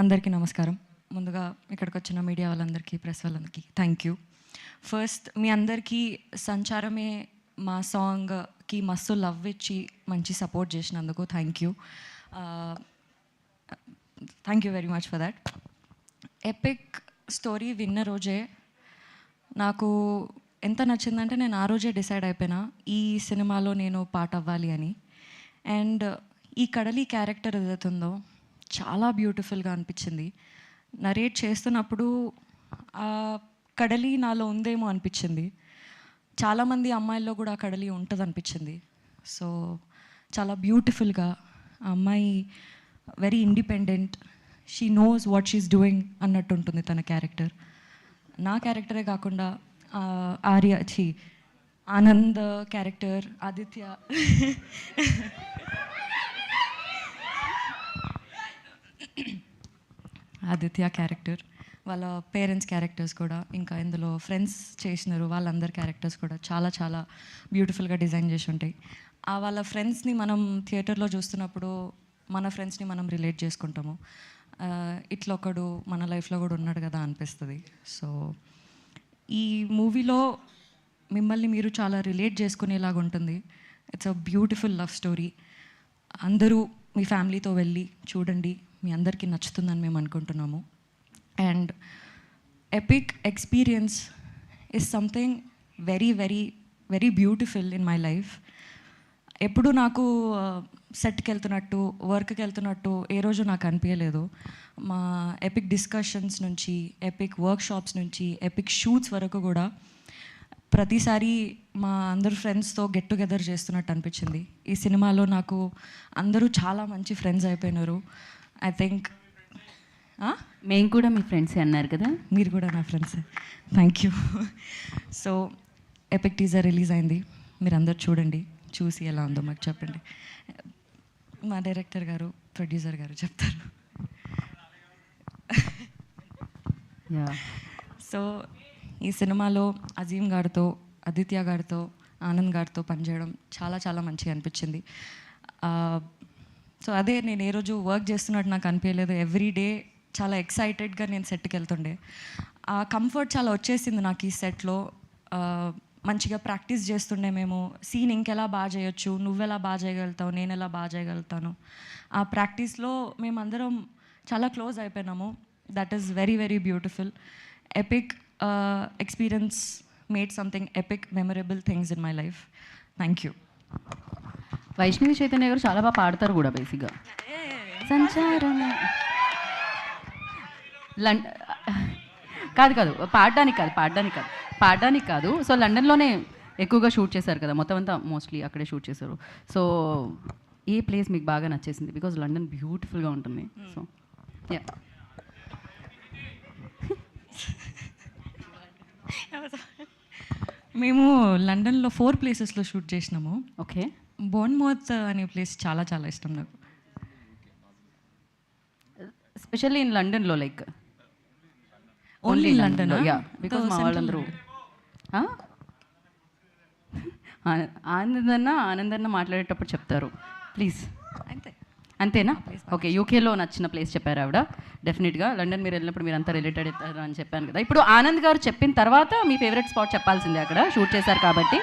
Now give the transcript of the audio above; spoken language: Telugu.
అందరికీ నమస్కారం. ముందుగా ఇక్కడికి వచ్చిన మీడియా వాళ్ళందరికీ, ప్రెస్ వాళ్ళందరికీ థ్యాంక్ యూ. ఫస్ట్ మీ అందరికీ సంచారమే మా సాంగ్కి మస్తు లవ్ ఇచ్చి మంచి సపోర్ట్ చేసినందుకు thank you. Thank you very much for that. Epic story విన్న రోజే నాకు ఎంత నచ్చిందంటే నేను ఆ రోజే డిసైడ్ అయిపోయినా ఈ సినిమాలో నేను పార్ట్ అవ్వాలి అని. అండ్ ఈ కడలి క్యారెక్టర్ ఏదైతుందో చాలా బ్యూటిఫుల్గా అనిపించింది. నరేట్ చేస్తున్నప్పుడు ఆ కడలి నాలో ఉందేమో అనిపించింది. చాలామంది అమ్మాయిల్లో కూడా ఆ కడలి ఉంటుంది అనిపించింది. సో చాలా బ్యూటిఫుల్గా ఆ అమ్మాయి very independent, she knows what she's doing అన్నట్టు ఉంటుంది తన క్యారెక్టర్. నా క్యారెక్టరే కాకుండా ఆనంద్ క్యారెక్టర్, ఆదిత్య క్యారెక్టర్, వాళ్ళ పేరెంట్స్ క్యారెక్టర్స్ కూడా, ఇంకా ఇందులో ఫ్రెండ్స్ చేసినారు వాళ్ళందరి క్యారెక్టర్స్ కూడా చాలా చాలా బ్యూటిఫుల్గా డిజైన్ చేసి ఉంటాయి. ఆ వాళ్ళ ఫ్రెండ్స్ని మనం థియేటర్లో చూస్తున్నప్పుడు మన ఫ్రెండ్స్ని మనం రిలేట్ చేసుకుంటాము. ఇట్లా ఒకడు మన లైఫ్లో కూడా ఉన్నాడు కదా అనిపిస్తుంది. సో ఈ మూవీలో మిమ్మల్ని మీరు చాలా రిలేట్ చేసుకునేలాగా ఉంటుంది. It's a beautiful love story. అందరూ మీ ఫ్యామిలీతో వెళ్ళి చూడండి, మీ అందరికీ నచ్చుతుందని మేము అనుకుంటున్నాము. And epic experience is something very very very beautiful in my life. ఎప్పుడు నాకు సెట్కి వెళ్తున్నట్టు, వర్క్కి వెళ్తున్నట్టు ఏ రోజు నాకు అనిపించలేదు. మా ఎపిక్ డిస్కషన్స్ నుంచి, ఎపిక్ వర్క్షాప్స్ నుంచి, ఎపిక్ షూట్స్ వరకు కూడా ప్రతిసారి మా అందరు ఫ్రెండ్స్తో గెట్ టుగెదర్ చేస్తున్నట్టు అనిపించింది. ఈ సినిమాలో నాకు అందరూ చాలా మంచి ఫ్రెండ్స్ అయిపోయినారు. ఐ థింక్ మేము కూడా మీ ఫ్రెండ్సే అన్నారు కదా. మీరు కూడా నా ఫ్రెండ్సే. Thank you. So epic teaser release అయింది, మీరు అందరు చూడండి, చూసి ఎలా ఉందో మాకు చెప్పండి. మా డైరెక్టర్ గారు, ప్రొడ్యూసర్ గారు చెప్తారు. సో ఈ సినిమాలో అజీమ్ గారితో, ఆదిత్య గారితో, ఆనంద్ గారితో పనిచేయడం చాలా చాలా మంచిగా అనిపించింది. సో అదే నేను ఏ రోజు వర్క్ చేస్తున్నట్టు నాకు అనిపించలేదు. ఎవ్రీ డే చాలా ఎక్సైటెడ్గా నేను సెట్కి వెళ్తుండే. ఆ కంఫర్ట్ చాలా వచ్చేసింది నాకు ఈ సెట్లో. మంచిగా ప్రాక్టీస్ చేస్తుండే మేము. సీన్ ఇంకెలా బాగా చేయొచ్చు, నువ్వెలా బాగా చేయగలుగుతావు, నేను ఎలా బాగా చేయగలుగుతాను. ఆ ప్రాక్టీస్లో మేమందరం చాలా క్లోజ్ అయిపోయినాము. That is very very beautiful. Epic experience made something epic memorable things in my life. Thank you. Vaishnavi Chaitanya గారు చాలా బాగా పాడతారు కూడా బేసిక్గా. సంచారం కాదు పాడడానికి కాదు. సో లండన్లోనే ఎక్కువగా షూట్ చేశారు కదా, మొత్తం అంతా మోస్ట్లీ అక్కడే షూట్ చేశారు. సో ఏ ప్లేస్ మీకు బాగా నచ్చేసింది? బికాజ్ లండన్ బ్యూటిఫుల్గా ఉంటుంది. సో యా, మేము లండన్లో 4 ప్లేసెస్లో షూట్ చేసినాము. ఓకే. బోర్న్మౌత్ అనే ప్లేస్ చాలా చాలా ఇష్టం నాకు. ఎస్పెషల్లీ ఇన్ లండన్లో, like only London. Yeah, because మా వాళ్ళందరూ ఆనందన్న మాట్లాడేటప్పుడు చెప్తారు. ప్లీజ్. అంతేనా? ఓకే. యూకేలో నచ్చిన ప్లేస్ చెప్పారు ఆవిడ. డెఫినెట్గా లండన్ మీరు వెళ్ళినప్పుడు మీరు అంతా రిలేటెడ్ అవుతారు అని చెప్పాను కదా. ఇప్పుడు ఆనంద్ గారు చెప్పిన తర్వాత మీ ఫేవరెట్ స్పాట్ చెప్పాల్సిందే, అక్కడ షూట్ చేశారు కాబట్టి.